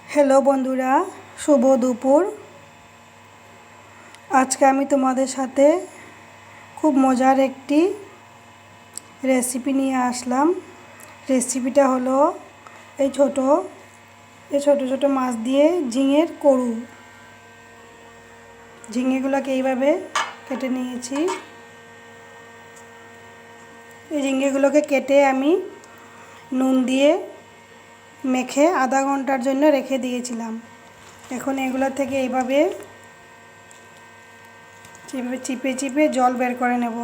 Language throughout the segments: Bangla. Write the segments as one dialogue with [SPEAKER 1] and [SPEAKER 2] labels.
[SPEAKER 1] হ্যালো বন্ধুরা, শুভ দুপুর। আজকে আমি তোমাদের সাথে খুব মজার একটি রেসিপি নিয়ে আসলাম। রেসিপিটা হলো এই ছোট ছোট মাছ দিয়ে ঝিঙের করু। ঝিঙেগুলোকে এইভাবে কেটে নিয়েছি। এই ঝিঙেগুলোকে কেটে আমি নুন দিয়ে মেখে আধা ঘন্টার জন্য রেখে দিয়েছিলাম। এখন এগুলো থেকে এইভাবে চিপে চিপে জল বের করে নেব।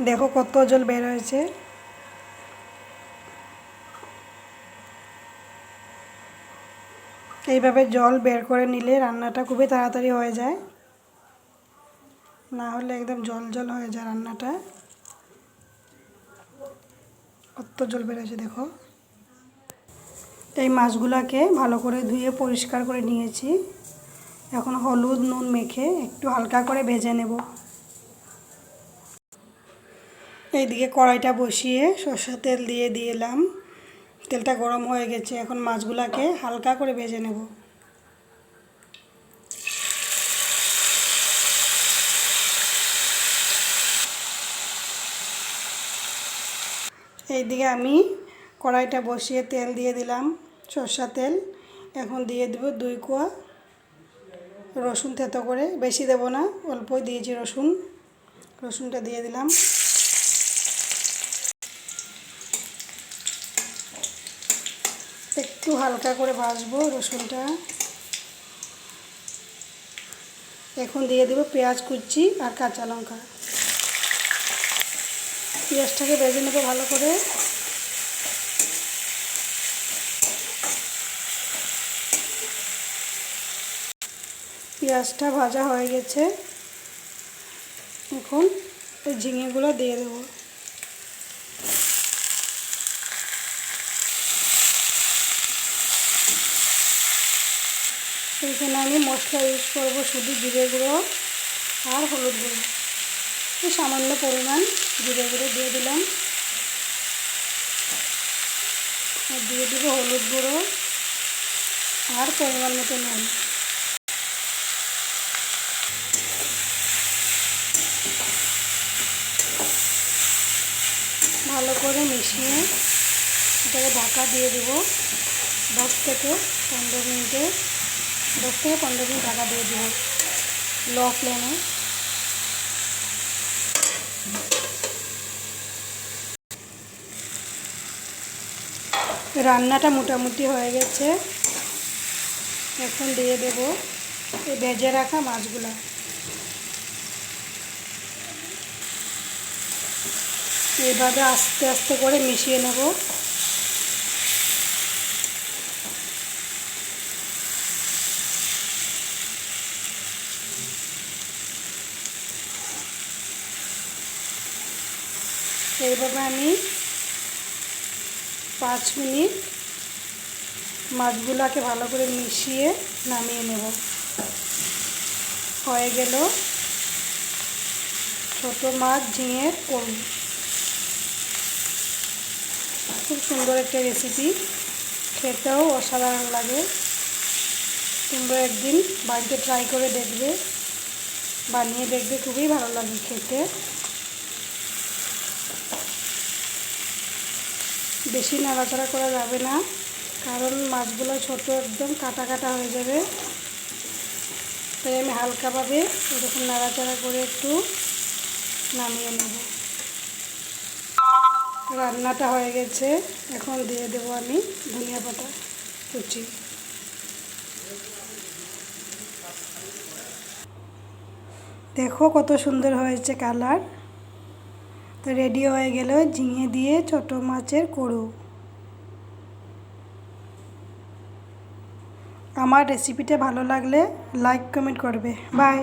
[SPEAKER 1] দেখো কত জল বের হয়েছে। এইভাবে জল বের করে নিলে রান্নাটা খুবই তাড়াতাড়ি হয়ে যায়, না হলে একদম জল জল হয়ে যায় রান্নাটা। কত জল বেরোছে দেখো। এই মাছগুলোকে ভালো করে ধুয়ে পরিষ্কার করে নিয়েছি। এখন হলুদ নুন মেখে একটু হালকা করে ভেজে নেব। এইদিকে কড়াইটা বসিয়ে সরষের তেল দিয়ে দিলাম। তেলটা গরম হয়ে গেছে। এখন মাছগুলোকে হালকা করে ভেজে নেব। এইদিকে আমি কড়াইটা বসিয়ে তেল দিয়ে দিলাম, সরষের তেল। এখন দিয়ে দেব 2 কোয়া রসুন থেতো করে, বেশি দেব না, অল্পই দিয়েছি রসুনটা দিয়ে দিলাম। একটু হালকা করে ভাজবো রসুনটা। এখন দিয়ে দেব পেঁয়াজ কুচি আর কাঁচা লঙ্কা। পেঁয়াজটাকে ভেজে নেব ভালো করে। পেঁয়াজটা ভাজা হয়ে গেছে। এখন এই ঝিঙেগুলো দিয়ে দেব। এখানে আমি মশলা ইউজ করব শুধু জিরে গুঁড়ো আর হলুদ গুঁড়ো। সামান্য পরিমাণ জিরে গুঁড়ো দিয়ে দিলাম, আর দিয়ে দেবো হলুদ গুঁড়ো আর পরিমাণ মতো নুন। ভালো করে মিশিয়ে এটাকে ঢাকা দিয়ে দেব 10 থেকে 15 মিনিটে। 10 থেকে 15 মিনিট ঢাকা দিয়ে দেব লো ফ্লেমে। রান্নাটা মোটামুটি হয়ে গেছে। এখন দিয়ে দেব এই ভেজে রাখা মাছগুলো। এইভাবে আস্তে আস্তে করে মিশিয়ে নেব। এইভাবে আমি 5 মিনিট মাছগুলোকে ভালো করে মিশিয়ে নামিয়ে নেব। হয়ে গেল ছোট মাছ ঝিঙের করু। খুব সুন্দর একটা রেসিপি, খেতেও অসাধারণ লাগে। তোমরা একদিন বাড়িতে ট্রাই করে দেখবে, বানিয়ে দেখবে, খুবই ভালো লাগে খেতে। বেশি নাড়াচাড়া করা যাবে না, কারণ মাছগুলো ছোট একদম কাটা কাটা হয়ে যাবে। তাই আমি হালকাভাবে এরকম নাড়াচাড়া করে একটু নামিয়ে নেব। রান্নাটা হয়ে গেছে। এখন দিয়ে দেব আমি ধনিয়া পাতা কুচি। দেখো কত সুন্দর হয়েছে কালার। তো রেডি হয়ে গেল ঝিঙে দিয়ে ছোট মাছের করু। আমার রেসিপিটা ভালো লাগলে লাইক কমেন্ট করবে। বাই।